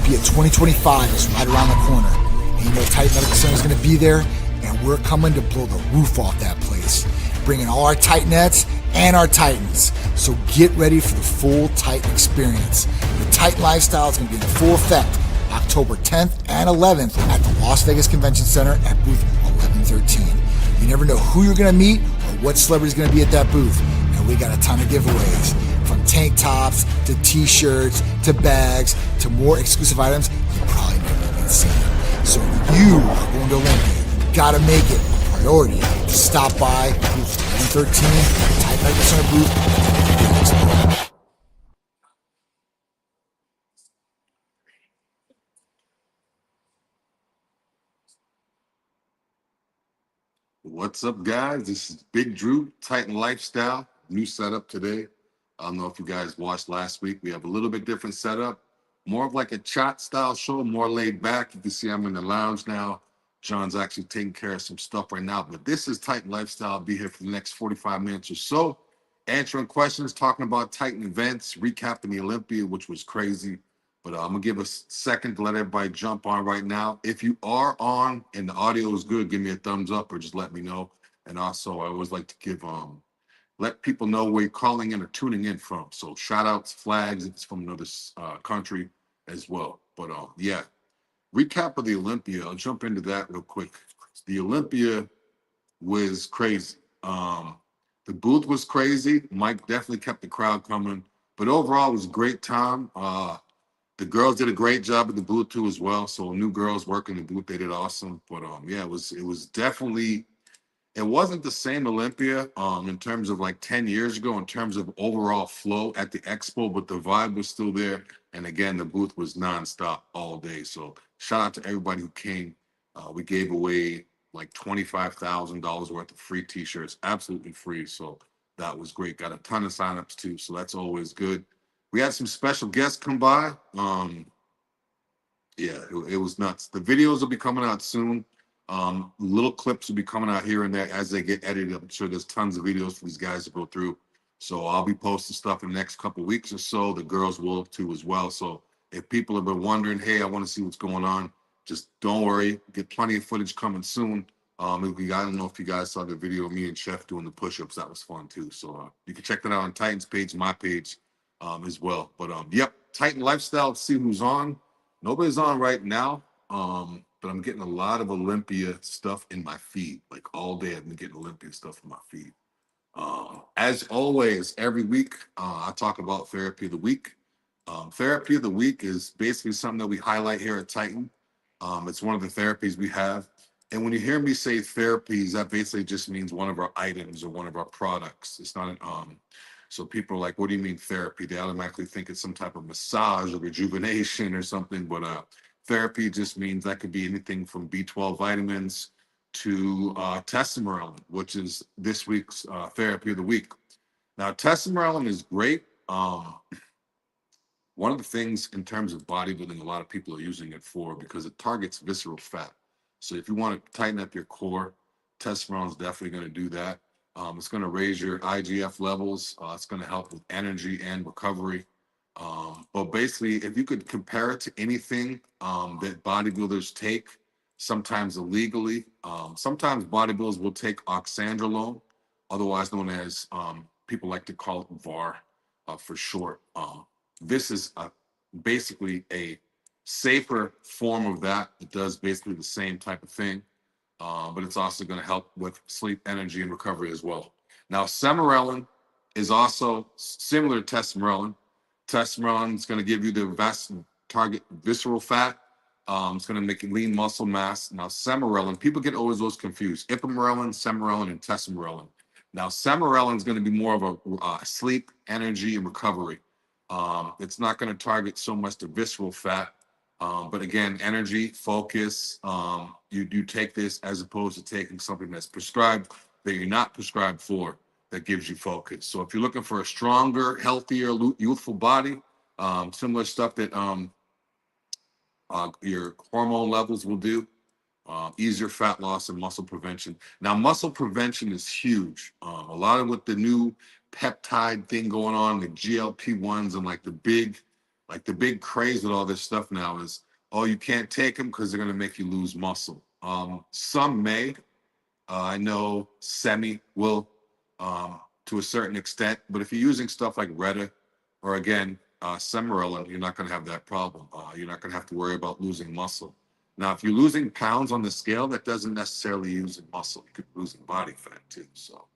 Olympia 2025 is right around the corner. And you know Titan Medical Center is going to be there, and we're coming to blow the roof off that place, bringing all our Titanettes and our Titans. So get ready for the full Titan experience. The Titan lifestyle is going to be in full effect October 10th and 11th at the Las Vegas Convention Center at booth 1113. You never know who you're going to meet or what celebrity is going to be at that booth. And we got a ton of giveaways, from tank tops to t-shirts to bags to more exclusive items you probably never even seen. So if you are going to Olympia, you got to make it a priority to stop by booth 1113, Titan Medical Center booth. What's up, guys? This is Big Dru, Titan Lifestyle. New setup today. I don't know if you guys watched last week. We have a little bit different setup. More of like a chat style show, more laid back. You can see I'm in the lounge now. John's actually taking care of some stuff right now. But this is Titan Lifestyle. I'll be here for the next 45 minutes or so, answering questions, talking about Titan events, recapping the Olympia, which was crazy. But I'm going to give a second to let everybody jump on right now. If you are on and the audio is good, give me a thumbs up or just let me know. And also, I always like to give let people know where you're calling in or tuning in from. So shout outs, flags, if it's from another country as well. But yeah, recap of the Olympia. I'll jump into that real quick. The Olympia was crazy. The booth was crazy. Mike definitely kept the crowd coming. But overall, it was a great time. The girls did a great job at the booth too as well. So new girls working the booth, they did awesome. But yeah, it was definitely, it wasn't the same Olympia in terms of like 10 years ago in terms of overall flow at the expo, but the vibe was still there. And again, the booth was nonstop all day. So shout out to everybody who came. We gave away like $25,000 worth of free t-shirts, absolutely free. So that was great. Got a ton of signups too. So that's always good. We had some special guests come by. Yeah, it was nuts. The videos will be coming out soon. Little clips will be coming out here and there as they get edited. I'm sure there's tons of videos for these guys to go through. So I'll be posting stuff in the next couple of weeks or so. The girls will too as well. So if people have been wondering, hey, I want to see what's going on, just don't worry. Get plenty of footage coming soon. I don't know if you guys saw the video of me and Chef doing the push-ups. That was fun too. So you can check that out on Titan's page, my page as well. But yep, Titan Lifestyle. Let's see who's on. Nobody's on right now. But I'm getting a lot of Olympia stuff in my feed. Like all day, I've been getting Olympia stuff in my feed. As always, every week, I talk about Therapy of the Week. Therapy of the Week is basically something that we highlight here at Titan. It's one of the therapies we have. And when you hear me say therapies, that basically just means one of our items or one of our products. It's not an so people are like, what do you mean therapy? They automatically think it's some type of massage or rejuvenation or something. But therapy just means that could be anything from B12 vitamins to testosterone, which is this week's Therapy of the Week. Now, testosterone is great. One of the things in terms of bodybuilding, a lot of people are using it for because it targets visceral fat. So if you want to tighten up your core, testosterone is definitely going to do that. It's going to raise your IGF levels. It's going to help with energy and recovery. But basically, if you could compare it to anything that bodybuilders take, sometimes illegally, sometimes bodybuilders will take oxandrolone, otherwise known as people like to call it VAR for short. This is basically a safer form of that. It does basically the same type of thing. But it's also going to help with sleep, energy, and recovery as well. Now, Semarelin is also similar to testosterone. Testosterone is going to give you the target visceral fat. It's going to make lean muscle mass. Now, Semarelin, people get always those confused. Ipamorelin, Semarelin, and testosterone. Now, Semarelin is going to be more of a sleep, energy, and recovery. It's not going to target so much the visceral fat. But again, energy, focus, you do take this as opposed to taking something that's prescribed that you're not prescribed for that gives you focus. So if you're looking for a stronger, healthier, youthful body, similar stuff that your hormone levels will do, easier fat loss and muscle prevention. Now, muscle prevention is huge. A lot of with the new peptide thing going on, the GLP-1s and like the big Like the big craze with all this stuff now is, oh, you can't take them because they're going to make you lose muscle. Some may. I know semi will to a certain extent, but if you're using stuff like Retta or again, Semarelin, you're not going to have that problem. You're not going to have to worry about losing muscle. Now, if you're losing pounds on the scale, that doesn't necessarily use muscle. You could be losing body fat too. So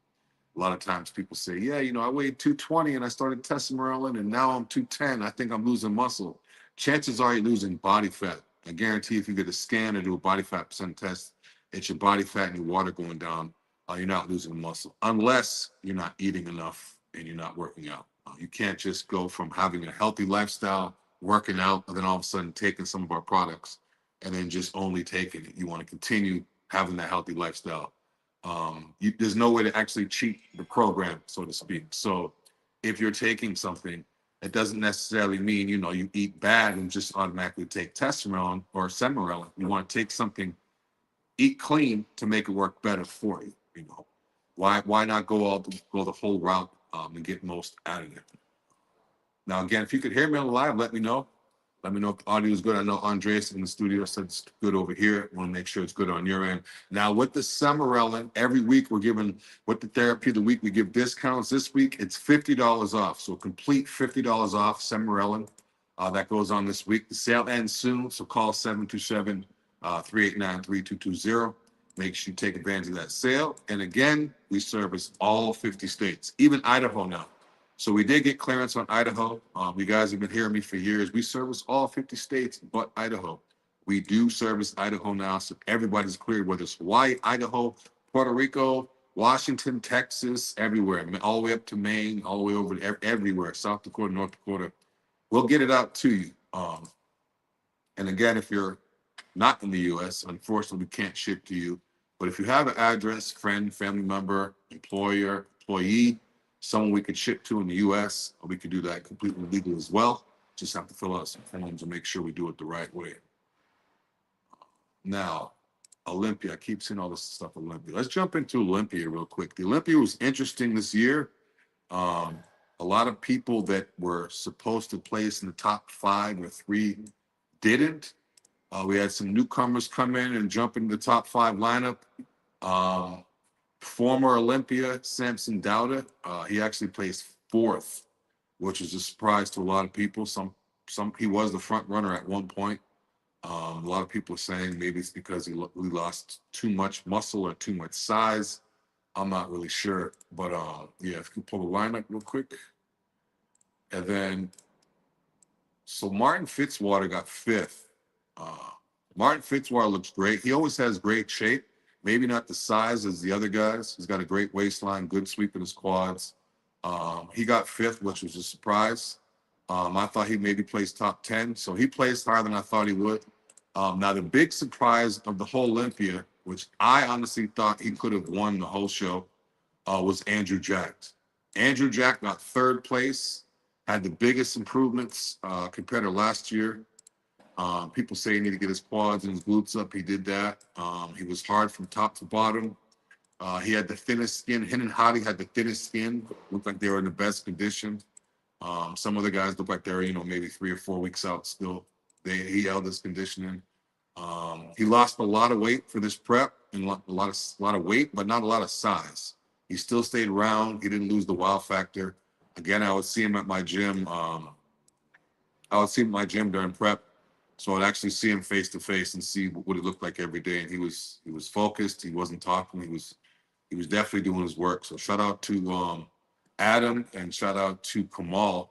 a lot of times people say, yeah, I weighed 220 and I started Testosterone and now I'm 210. I think I'm losing muscle. Chances are you're losing body fat. I guarantee if you get a scan or do a body fat percent test, it's your body fat and your water going down. You're not losing muscle unless you're not eating enough and you're not working out. You can't just go from having a healthy lifestyle, working out, and then all of a sudden taking some of our products and then just only taking it. You want to continue having that healthy lifestyle. There's no way to actually cheat the program, so to speak. So if you're taking something, it doesn't necessarily mean, you eat bad and just automatically take testosterone or Semarelin. You want to take something, eat clean to make it work better for you. Why not go the whole route and get most out of it? Now, again, if you could hear me on the live, let me know. Let me know if the audio is good. I know Andres in the studio said it's good over here. I want to make sure it's good on your end. Now, with the Semarelin, every week we're giving, with the therapy of the week, we give discounts. This week, it's $50 off. So complete $50 off Semarelin. That goes on this week. The sale ends soon, so call 727-389-3220. Make sure you take advantage of that sale. And again, we service all 50 states, even Idaho now. So we did get clearance on Idaho. You guys have been hearing me for years. We service all 50 states but Idaho. We do service Idaho now, so everybody's cleared, whether it's Hawaii, Idaho, Puerto Rico, Washington, Texas, everywhere, all the way up to Maine, all the way over to everywhere, South Dakota, North Dakota. We'll get it out to you. And again, if you're not in the U.S., unfortunately, we can't ship to you. But if you have an address, friend, family member, employer, employee, someone we could ship to in the U.S., we could do that completely legal as well. Just have to fill out some forms and make sure we do it the right way. Now, Olympia, I keep seeing all this stuff Olympia. Let's jump into Olympia real quick. The Olympia was interesting this year. A lot of people that were supposed to place in the top 5 or 3 didn't. We had some newcomers come in and jump into the top 5 lineup. Former Olympia, Samson Dauda, he actually placed 4th, which is a surprise to a lot of people. He was the front runner at one point. A lot of people are saying maybe it's because we lost too much muscle or too much size. I'm not really sure, but yeah, if you pull the lineup real quick. And then, so Martin Fitzwater got 5th. Martin Fitzwater looks great. He always has great shape. Maybe not the size as the other guys. He's got a great waistline, good sweep in his quads. He got 5th, which was a surprise. I thought he maybe placed top 10, so he placed higher than I thought he would. Now, the big surprise of the whole Olympia, which I honestly thought he could have won the whole show, was Andrew Jack. Andrew Jack got 3rd place, had the biggest improvements compared to last year. People say he needed to get his quads and his glutes up. He did that. He was hard from top to bottom. He had the thinnest skin. Him and Hottie had the thinnest skin. Looked like they were in the best condition. Some other guys look like they're, maybe 3 or 4 weeks out still. He held his conditioning. He lost a lot of weight for this prep and a lot of weight, but not a lot of size. He still stayed round. He didn't lose the wow factor. Again, I would see him at my gym. During prep. So I'd actually see him face to face and see what it looked like every day. And he was focused. He wasn't talking. He was definitely doing his work. So shout out to Adam and shout out to Kamal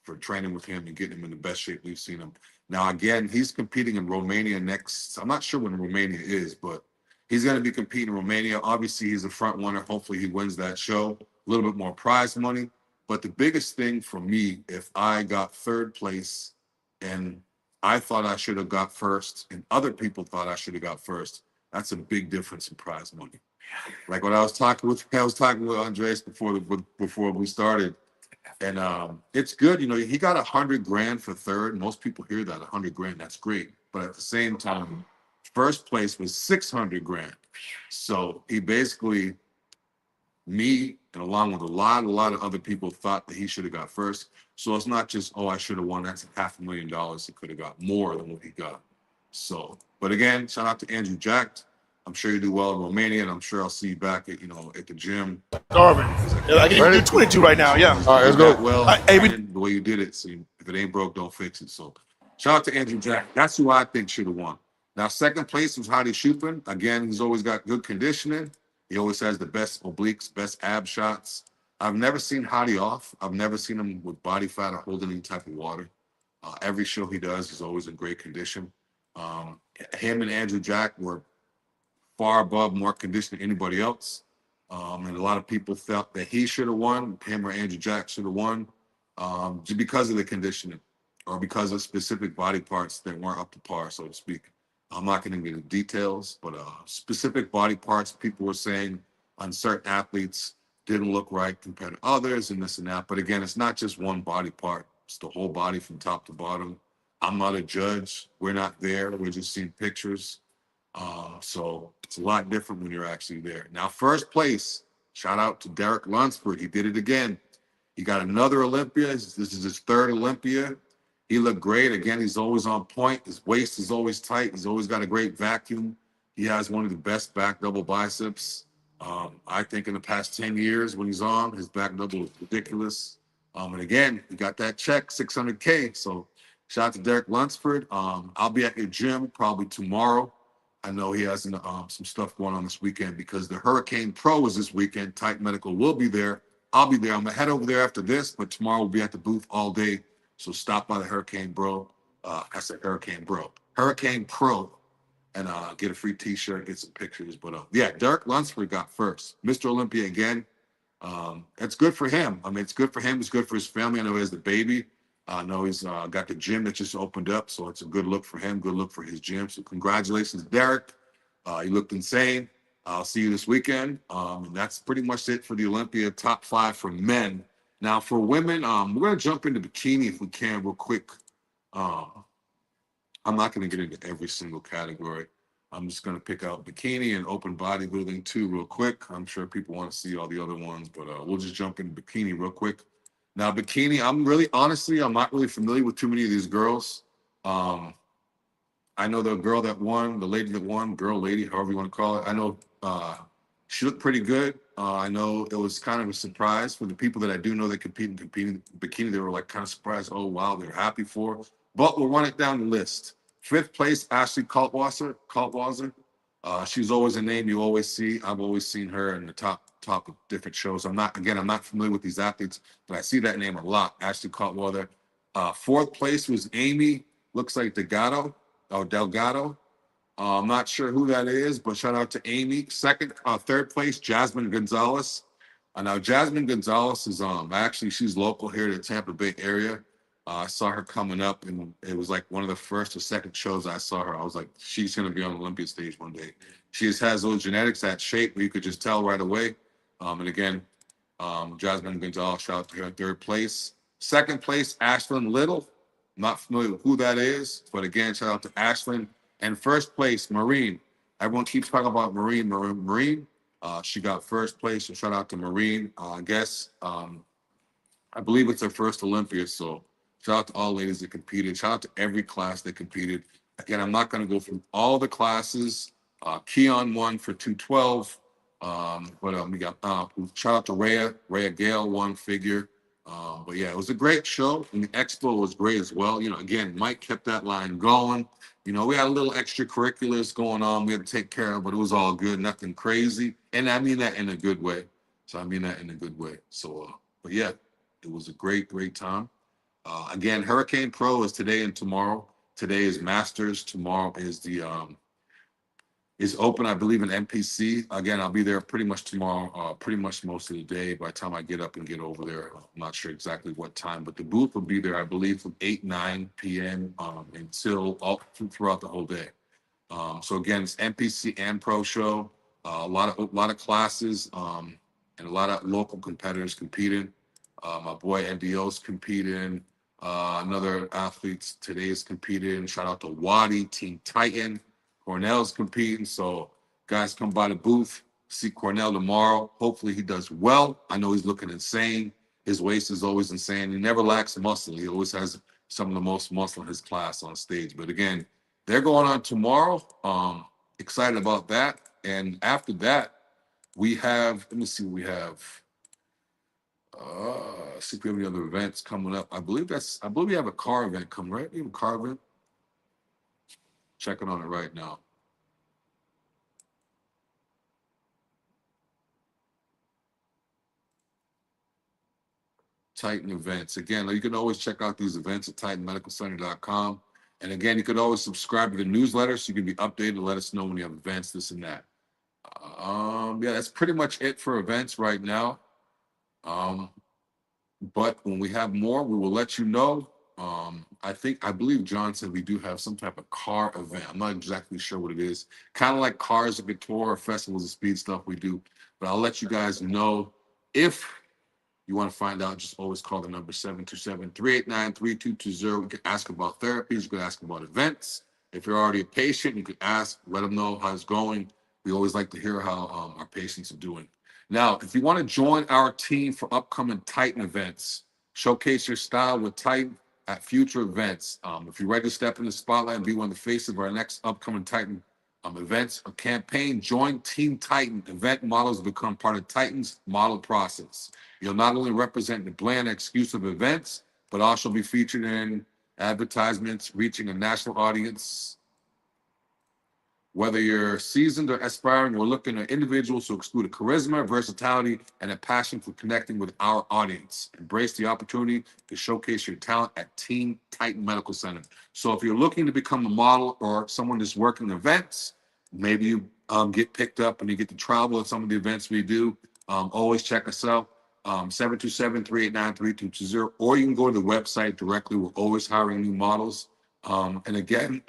for training with him and getting him in the best shape we've seen him. Now, again, he's competing in Romania next. I'm not sure when Romania is, but he's going to be competing in Romania. Obviously, he's a front runner. Hopefully, he wins that show. A little bit more prize money. But the biggest thing for me, if I got 3rd place and I thought I should have got 1st and other people thought I should have got 1st, that's a big difference in prize money. Like when I was talking with Andres before we started, and it's good. He got $100,000 for 3rd. Most people hear that $100,000, that's great. But at the same time, 1st place was $600,000. So he basically, me and along with a lot of other people thought that he should have got 1st. So it's not just, oh, I should have won. That's $500,000. He could have got more than what he got. So, but again, shout out to Andrew Jack. I'm sure you do well in Romania, and I'm sure I'll see you back at at the gym. Darvin. Yeah, I can do 22 right now. Yeah. All right, let's go. Well, Hey, the way you did it, so if it ain't broke, don't fix it. So, shout out to Andrew Jack. That's who I think should have won. Now, second place was Hadi Choopan. Again, he's always got good conditioning. He always has the best obliques, best ab shots. I've never seen Hadi off. I've never seen him with body fat or holding any type of water. Every show he does is always in great condition. Him and Andrew Jack were far above, more conditioned than anybody else. And a lot of people felt that he should have won, him or Andrew Jack should have won, just because of the conditioning or because of specific body parts that weren't up to par, so to speak. I'm not going to get into details, but specific body parts people were saying on certain athletes didn't look right compared to others and this and that. But again, it's not just one body part. It's the whole body from top to bottom. I'm not a judge. We're not there. We're just seeing pictures. So it's a lot different when you're actually there. Now, first place, shout out to Derek Lunsford. He did it again. He got another Olympia. This is his third Olympia. He looked great. Again, he's always on point. His waist is always tight. He's always got a great vacuum. He has one of the best back double biceps. I think in the past 10 years when he's on, his back double is ridiculous. And again, he got that check, $600K. So shout out to Derek Lunsford. I'll be at your gym probably tomorrow. I know he has some stuff going on this weekend because the Hurricane Pro is this weekend. Tight Medical will be there. I'll be there. I'm going to head over there after this, but tomorrow we'll be at the booth all day. So stop by the Hurricane Bro. I said Hurricane Bro. Hurricane Pro. And get a free T-shirt, get some pictures. But yeah, Derek Lunsford got first. Mr. Olympia again. It's good for him. I mean, it's good for him. It's good for his family. I know he has the baby. I know he's got the gym that just opened up. So it's a good look for him, good look for his gym. So congratulations, Derek. He looked insane. I'll see you this weekend. And that's pretty much it for the Olympia top 5 for men. Now for women, we're going to jump into bikini if we can real quick. I'm not going to get into every single category. I'm just going to pick out bikini and open bodybuilding too real quick. I'm sure people want to see all the other ones, but we'll just jump into bikini real quick. Now, bikini, I'm not really familiar with too many of these girls. I know the girl that won, the lady that won, girl, lady, however you want to call it. I know she looked pretty good. I know it was kind of a surprise for the people that I do know that compete in bikini. They were like kind of surprised. Oh, wow, they're happy for. But we'll run it down the list. 5th place, Ashley Kaltwasser. She's always a name you always see. I've always seen her in the top of different shows. I'm not familiar with these athletes, but I see that name a lot. Ashley Kaltwasser. 4th place was Amy, looks like Delgado. I'm not sure who that is, but shout out to Amy. 3rd place, Jasmine Gonzalez. Now Jasmine Gonzalez is she's local here to the Tampa Bay area. I saw her coming up, and it was like one of the first or second shows I saw her. I was like, she's going to be on the Olympia stage one day. She just has those genetics, that shape where you could just tell right away. And again, Jasmine Gonzalez, shout out to her. 3rd place. 2nd place, Ashlyn Little. Not familiar with who that is, but again, shout out to Ashlyn. And 1st place, Marine. Everyone keeps talking about Marine. She got 1st place, so shout out to Marine. I believe it's her first Olympia, so shout out to all ladies that competed. Shout out to every class that competed. Again, I'm not going to go through all the classes. Keon won for 212. We got shout out to Rhea Gale won figure. But yeah, it was a great show, and the expo was great as well. Again, Mike kept that line going. We had a little extracurriculars going on we had to take care of, but it was all good, nothing crazy. And I mean that in a good way. So, but yeah, it was a great time. Again, Hurricane Pro is today and tomorrow. Today is Masters. Tomorrow is open, I believe, in NPC. Again, I'll be there pretty much tomorrow, pretty much most of the day. By the time I get up and get over there, I'm not sure exactly what time, but the booth will be there, I believe, from 9 p.m. Until throughout the whole day. So again, it's NPC and Pro show. A lot of classes and a lot of local competitors competing. My boy NDO's competing. Another athletes today is competing. Shout out to Wadi, Team Titan. Cornell's competing. So guys, come by the booth, see Cornell tomorrow. Hopefully he does well. I know he's looking insane. His waist is always insane. He never lacks muscle. He always has some of the most muscle in his class on stage. But again, they're going on tomorrow. Excited about that. And after that, we have, let me see what we have. See if we have any other events coming up. I believe we have a car event coming, right? We have a car event. Checking on it right now. Titan events. Again, you can always check out these events at titanmedicalcenter.com. And again, you could always subscribe to the newsletter so you can be updated and let us know when you have events, this and that. Yeah, that's pretty much it for events right now. But when we have more, we will let you know. I believe John said we do have some type of car event. I'm not exactly sure what it is. Kind of like Cars at Couture or Festivals of Speed stuff we do. But I'll let you guys know. If you want to find out, just always call the number 727-389-3220. You can ask about therapies. You can ask about events. If you're already a patient, you can ask, let them know how it's going. We always like to hear how our patients are doing. Now, if you want to join our team for upcoming Titan events, showcase your style with Titan at future events. If you're ready to step in the spotlight and be one of the faces of our next upcoming Titan events or campaign, join Team Titan. Event models become part of Titan's model process. You'll not only represent the bland exclusive events, but also be featured in advertisements reaching a national audience. Whether you're seasoned or aspiring, we're looking at individuals who exude a charisma, versatility, and a passion for connecting with our audience. Embrace the opportunity to showcase your talent at Team Titan Medical Center. So if you're looking to become a model or someone that's working events, maybe you get picked up and you get to travel at some of the events we do, always check us out. 727-389-3220, or you can go to the website directly. We're always hiring new models. And again,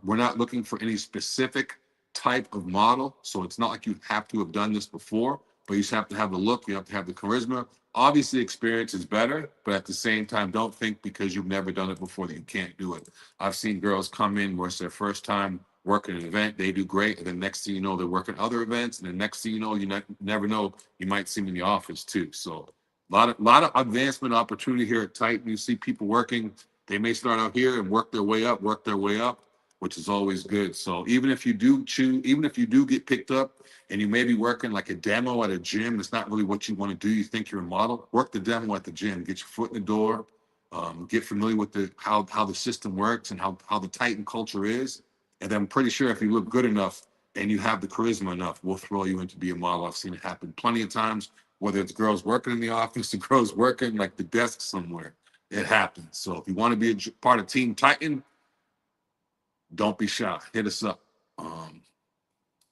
we're not looking for any specific type of model. So it's not like you have to have done this before, but you just have to have the look, you have to have the charisma. Obviously, experience is better, but at the same time, don't think because you've never done it before that you can't do it. I've seen girls come in where it's their first time working an event, they do great, and then next thing you know, they're working other events, and then next thing you know, never know, you might see them in the office too. So a lot of advancement opportunity here at Titan. You see people working. They may start out here and work their way up, which is always good. So even if you do get picked up and you may be working like a demo at a gym, it's not really what you want to do. You think you're a model, work the demo at the gym, get your foot in the door, get familiar with how the system works and how the Titan culture is. And then I'm pretty sure if you look good enough and you have the charisma enough, we'll throw you in to be a model. I've seen it happen plenty of times, whether it's girls working in the office or girls working like the desk somewhere. It happens. So if you want to be a part of Team Titan, don't be shy. Hit us up.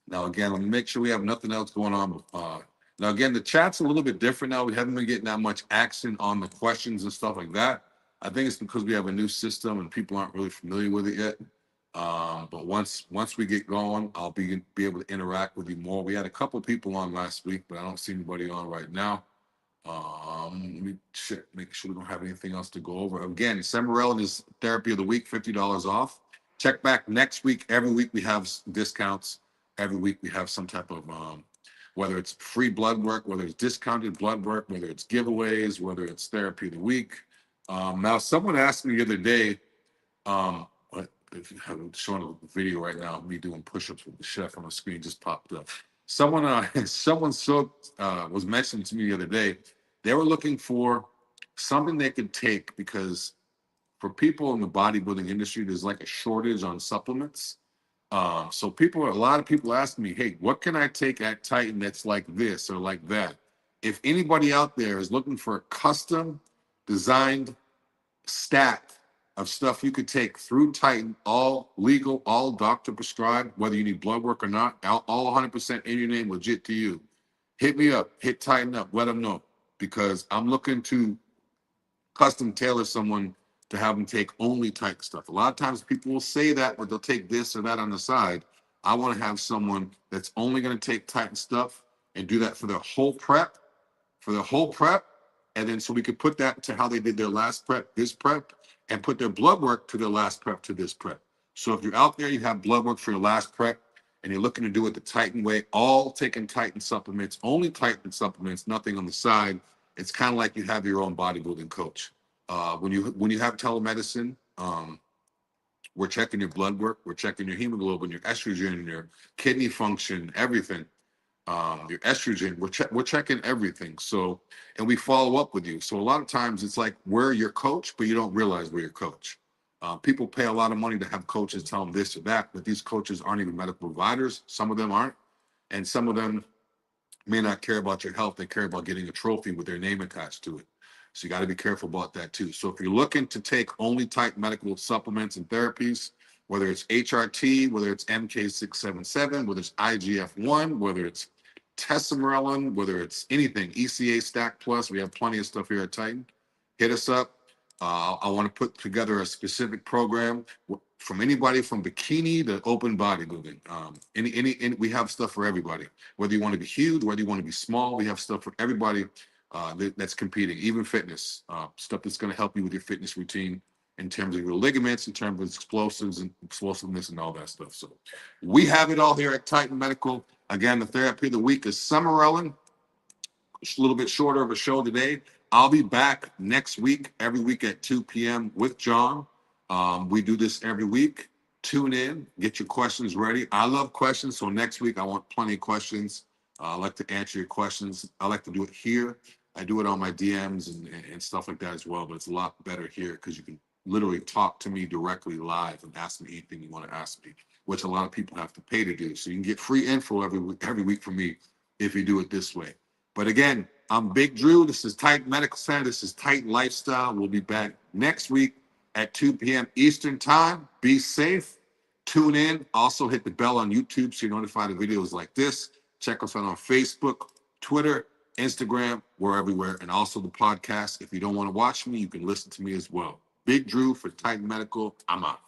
Now, again, let me make sure we have nothing else going on. Now, again, the chat's a little bit different now. We haven't been getting that much action on the questions and stuff like that. I think it's because we have a new system and people aren't really familiar with it yet. But once we get going, I'll be able to interact with you more. We had a couple people on last week, but I don't see anybody on right now. Let me check, make sure we don't have anything else to go over. Again, Semarel is therapy of the week, $50 off. Check back next week. Every week we have discounts. Every week we have some type of whether it's free blood work, whether it's discounted blood work, whether it's giveaways, whether it's therapy of the week. Now, someone asked me the other day, if you haven't shown a video right now, me doing push-ups with the chef on the screen just popped up. Someone was mentioning to me the other day, they were looking for something they could take because for people in the bodybuilding industry, there's like a shortage on supplements. So a lot of people ask me, hey, what can I take at Titan that's like this or like that? If anybody out there is looking for a custom designed stack of stuff you could take through Titan, all legal, all doctor prescribed, whether you need blood work or not, all 100% in your name, legit to you. Hit me up, hit Titan up, let them know, because I'm looking to custom tailor someone to have them take only Titan stuff. A lot of times people will say that, but they'll take this or that on the side. I want to have someone that's only going to take Titan stuff and do that for their whole prep, and then so we could put that to how they did their last prep, this prep, and put their blood work to their last prep to this prep. So if you're out there, you have blood work for your last prep, and you're looking to do it the Titan way, all taking Titan supplements, only Titan supplements, nothing on the side, it's kind of like you have your own bodybuilding coach. When you have telemedicine, we're checking your blood work, we're checking your hemoglobin, your estrogen, your kidney function, everything. Your estrogen, we're checking everything. So, and we follow up with you. So a lot of times it's like we're your coach, but you don't realize we're your coach. People pay a lot of money to have coaches tell them this or that, but these coaches aren't even medical providers. Some of them aren't, and some of them may not care about your health. They care about getting a trophy with their name attached to it. So you got to be careful about that too. So if you're looking to take only type medical supplements and therapies, whether it's HRT, whether it's MK677, whether it's IGF-1, whether it's tesamorelin, whether it's anything, ECA Stack Plus, we have plenty of stuff here at Titan. Hit us up. I want to put together a specific program from anybody from bikini to open bodybuilding. We have stuff for everybody. Whether you want to be huge, whether you want to be small, we have stuff for everybody that's competing, even fitness, stuff that's going to help you with your fitness routine in terms of your ligaments, in terms of explosives and explosiveness and all that stuff. So we have it all here at Titan Medical. Again, the therapy of the week is Summerellin. It's a little bit shorter of a show today. I'll be back next week, every week at 2 p.m. with John. We do this every week. Tune in, get your questions ready. I love questions, so next week I want plenty of questions. I like to answer your questions. I like to do it here. I do it on my DMs and stuff like that as well, but it's a lot better here because you can literally talk to me directly live and ask me anything you want to ask me, which a lot of people have to pay to do. So you can get free info every week from me if you do it this way. But again, I'm Big Dru. This is Titan Medical Center. This is Titan Lifestyle. We'll be back next week at 2 p.m. Eastern Time. Be safe. Tune in. Also hit the bell on YouTube so you're notified of videos like this. Check us out on Facebook, Twitter, Instagram. We're everywhere. And also the podcast. If you don't want to watch me, you can listen to me as well. Big Dru for Titan Medical. I'm out.